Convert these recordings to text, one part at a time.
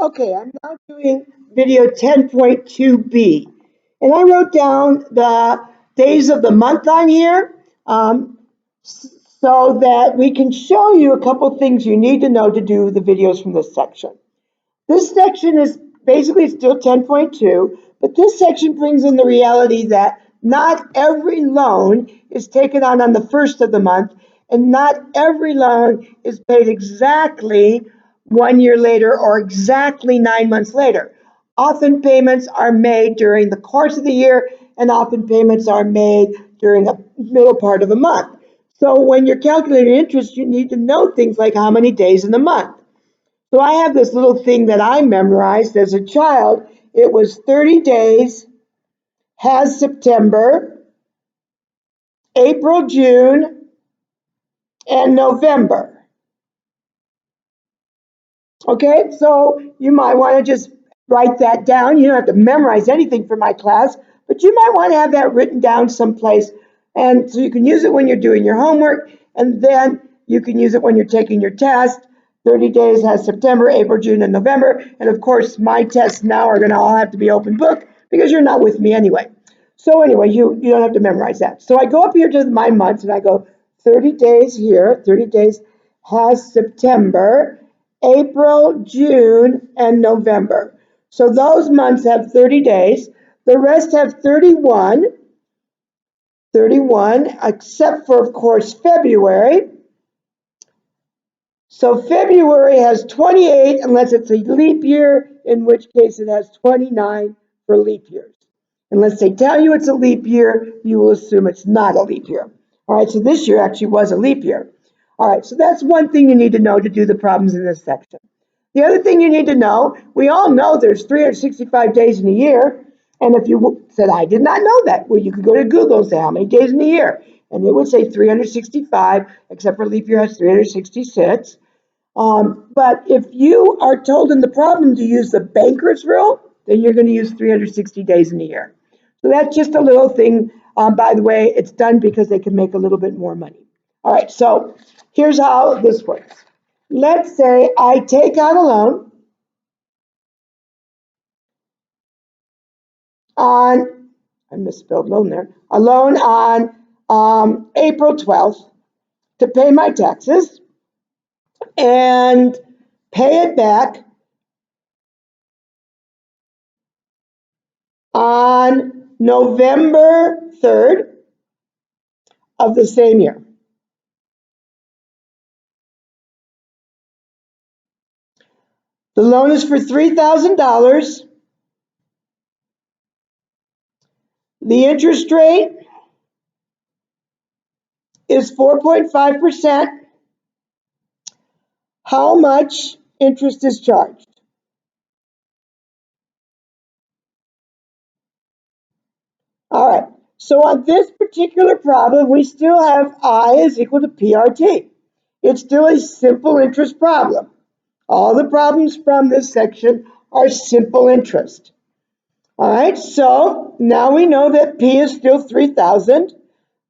Okay, I'm now doing video 10.2b. And I wrote down the days of the month on here so that we can show you a couple things you need to know to do the videos from this section. This section is basically still 10.2, but this section brings in the reality that not every loan is taken on the first of the month, and not every loan is paid exactly 1 year later or exactly 9 months later. Often payments are made during the course of the year, and often payments are made during the middle part of the month. So when you're calculating interest, you need to know things like how many days in the month. So I have this little thing that I memorized as a child. It was 30 days, has September, April, June, and November. Okay, so you might want to just write that down. You don't have to memorize anything for my class, but you might want to have that written down someplace. And so you can use it when you're doing your homework, and then you can use it when you're taking your test. 30 days has September, April, June, and November. And of course, my tests now are going to all have to be open book because you're not with me anyway. So anyway, you don't have to memorize that. So I go up here to my months and I go 30 days here. 30 days has September, April, June, and November. So those months have 30 days. The rest have 31, except for, of course, February. So February has 28 unless it's a leap year, in which case it has 29 for leap years. Unless they tell you it's a leap year, you will assume it's not a leap year. All right, so this year actually was a leap year. All right, so that's one thing you need to know to do the problems in this section. The other thing you need to know, we all know there's 365 days in a year. And if you said, I did not know that, well, you could go to Google and say, how many days in a year? And it would say 365, except for leap year has 366. But if you are told in the problem to use the banker's rule, then you're going to use 360 days in a year. So that's just a little thing. By the way, it's done because they can make a little bit more money. All right, so here's how this works. Let's say I take out a loan on, I misspelled loan there, a loan on April 12th to pay my taxes and pay it back on November 3rd of the same year. The loan is for $3,000. The interest rate is 4.5%. How much interest is charged? All right, so on this particular problem, we still have I is equal to PRT. It's still a simple interest problem. All the problems from this section are simple interest. All right, so now we know that P is still 3,000.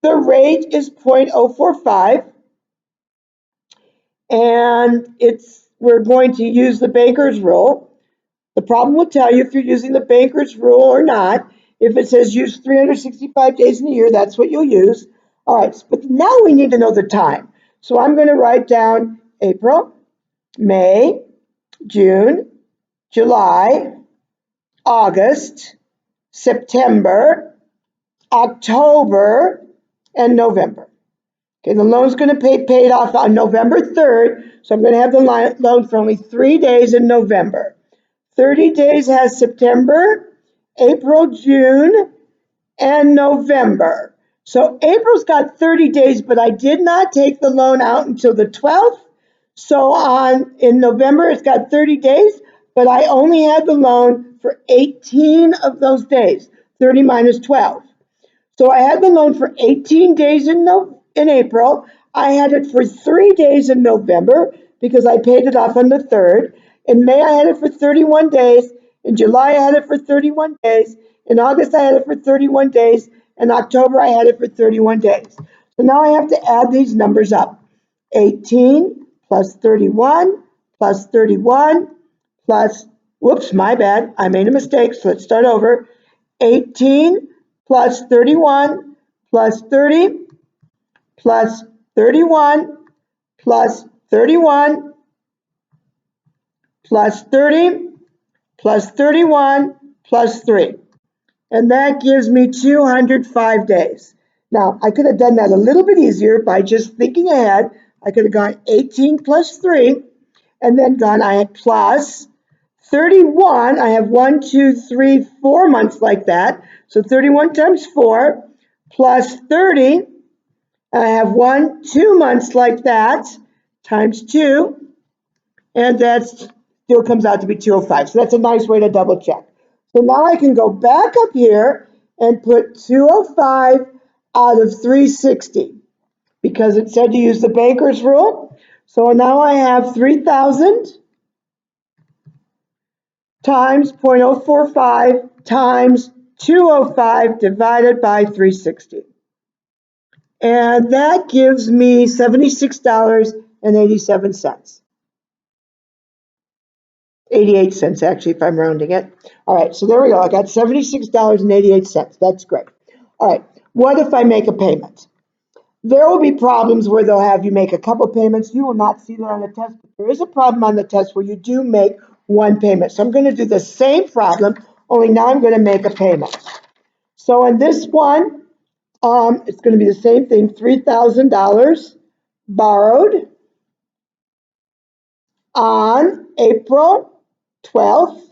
The rate is 0.045. And we're going to use the banker's rule. The problem will tell you if you're using the banker's rule or not. If it says use 365 days in a year, that's what you'll use. All right, but now we need to know the time. So I'm going to write down April, May, June, July, August, September, October, and November. Okay, the loan's going to be paid off on November 3rd, so I'm going to have the loan for only 3 days in November. 30 days has September, April, June, and November. So April's got 30 days, but I did not take the loan out until the 12th. So in November, it's got 30 days, but I only had the loan for 18 of those days, 30 minus 12. So I had the loan for 18 days in April. I had it for 3 days in November because I paid it off on the 3rd. In May, I had it for 31 days. In July, I had it for 31 days. In August, I had it for 31 days. In October, I had it for 31 days. So now I have to add these numbers up. 18 plus 31 plus 31 plus Whoops, my bad. I made a mistake, so let's start over. 18 plus 31 plus 30 plus 31 plus 31 plus 30 plus 31 plus 3. And that gives me 205 days. Now, I could have done that a little bit easier by just thinking ahead. I could have gone 18 plus 3 and then gone, I had plus 31. I have 1, 2, 3, 4 months like that. So 31 times 4 plus 30. I have 1, 2 months like that times 2. And that still comes out to be 205. So that's a nice way to double check. So now I can go back up here and put 205 out of 360 because it said to use the banker's rule. So now I have 3,000 times 0.045 times 205 divided by 360. And that gives me $76.87. 88 cents, actually, if I'm rounding it. All right, so there we go. I got $76.88. That's great. All right, what if I make a payment? There will be problems where they'll have you make a couple payments. You will not see that on the test, but there is a problem on the test where you do make one payment. So I'm going to do the same problem, only now I'm going to make a payment. So in this one, it's going to be the same thing, $3,000 borrowed on April 12th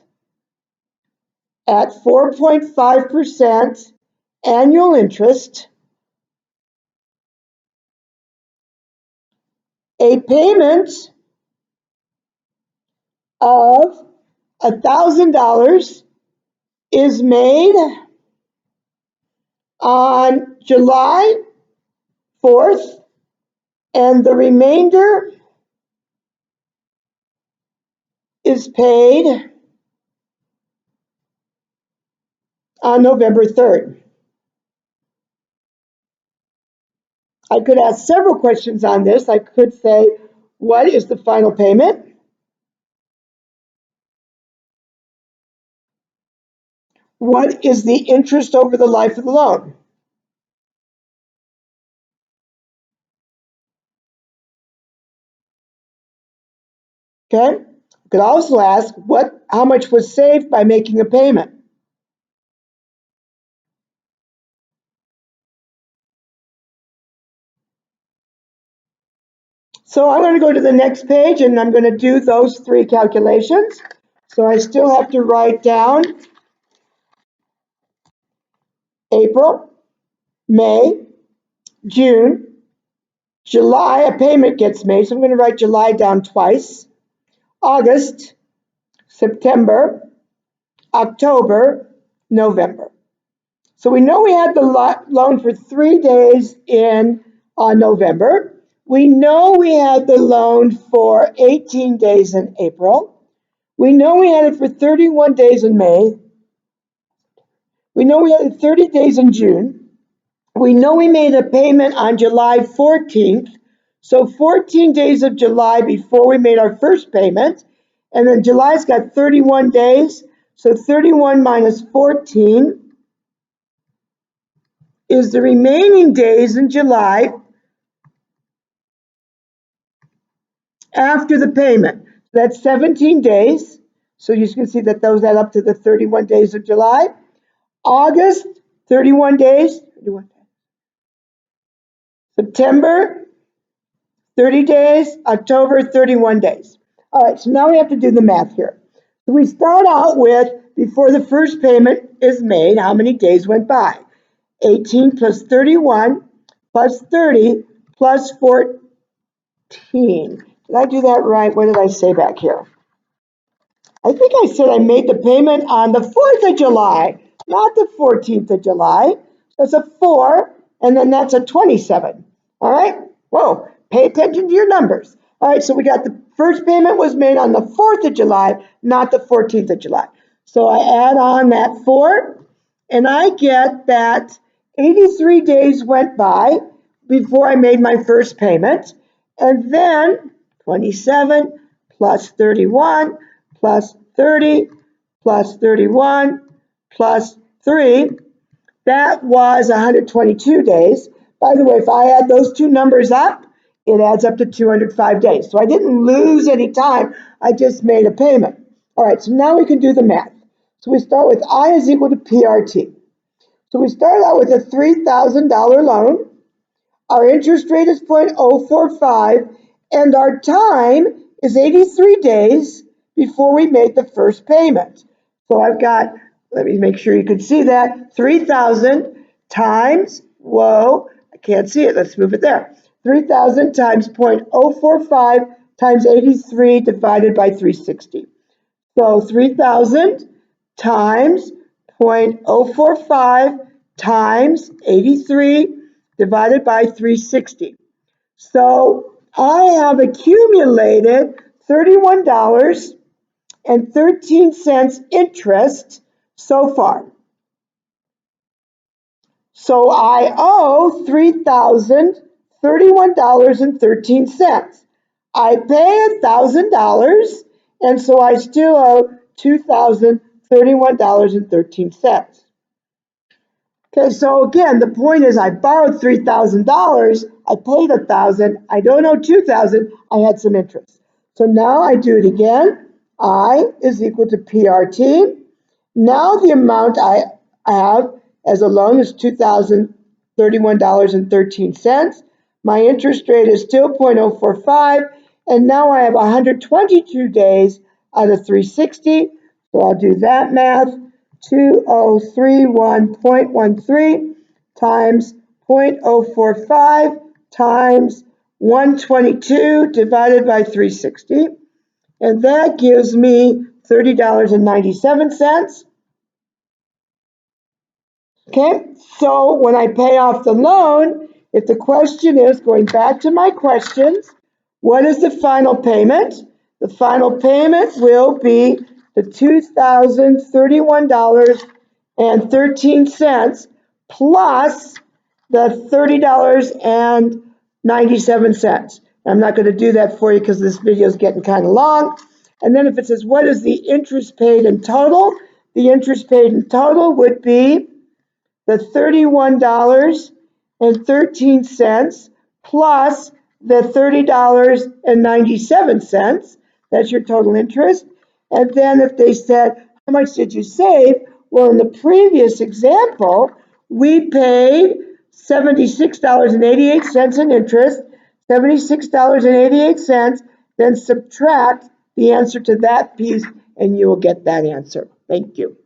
at 4.5% annual interest, a payment of $1,000 is made on July 4th, and the remainder is paid on November 3rd. I could ask several questions on this. I could say, what is the final payment? What is the interest over the life of the loan? Okay. You could also ask, how much was saved by making a payment? So I'm going to go to the next page and I'm going to do those three calculations. So I still have to write down April, May, June, July, a payment gets made. So I'm going to write July down twice. August, September, October, November. So we know we had the loan for 3 days in November. We know we had the loan for 18 days in April. We know we had it for 31 days in May. We know we had it 30 days in June. We know we made a payment on July 14th. So 14 days of July before we made our first payment. And then July's got 31 days. So 31 minus 14 is the remaining days in July after the payment. That's 17 days. So you can see that those add up to the 31 days of July. August, 31 days. September, 30 days. October, 31 days. All right, so now we have to do the math here. So we start out with, before the first payment is made, how many days went by? 18 plus 31 plus 30 plus 14. Did I do that right? What did I say back here? I think I said I made the payment on the 4th of July, not the 14th of July. That's a 4, and then that's a 27. All right? Whoa, pay attention to your numbers. All right, so we got the first payment was made on the 4th of July, not the 14th of July. So I add on that 4, and I get that 83 days went by before I made my first payment. And then 27 plus 31 plus 30 plus 31 plus 3. That was 122 days. By the way, if I add those two numbers up, it adds up to 205 days. So I didn't lose any time. I just made a payment. All right, so now we can do the math. So we start with I is equal to PRT. So we start out with a $3,000 loan. Our interest rate is 0.045, and our time is 83 days before we make the first payment. So I've got, let me make sure you can see that, 3,000 times, whoa, I can't see it, let's move it there. 3,000 times 0.045 times 83 divided by 360. So 3,000 times 0.045 times 83 divided by 360. So I have accumulated $31.13 interest so far. So I owe $3,031.13. I pay $1,000, and so I still owe $2,031.13. Okay, so again, the point is I borrowed $3,000, I paid $1,000, I don't owe $2,000, I had some interest. So now I do it again. I is equal to PRT. Now the amount I have as a loan is $2,031.13. My interest rate is still 0.045, and now I have 122 days out of 360. So I'll do that math. 2031.13 times 0.045 times 122 divided by 360. And that gives me $30.97. Okay, so when I pay off the loan, if the question is, going back to my questions, what is the final payment? The final payment will be the $2,031.13 plus the $30.97. I'm not going to do that for you because this video is getting kind of long. And then if it says, what is the interest paid in total? The interest paid in total would be the $31.13 plus the $30.97. That's your total interest. And then if they said, how much did you save? Well, in the previous example, we paid $76.88 in interest, $76.88, then subtract the answer to that piece, and you will get that answer. Thank you.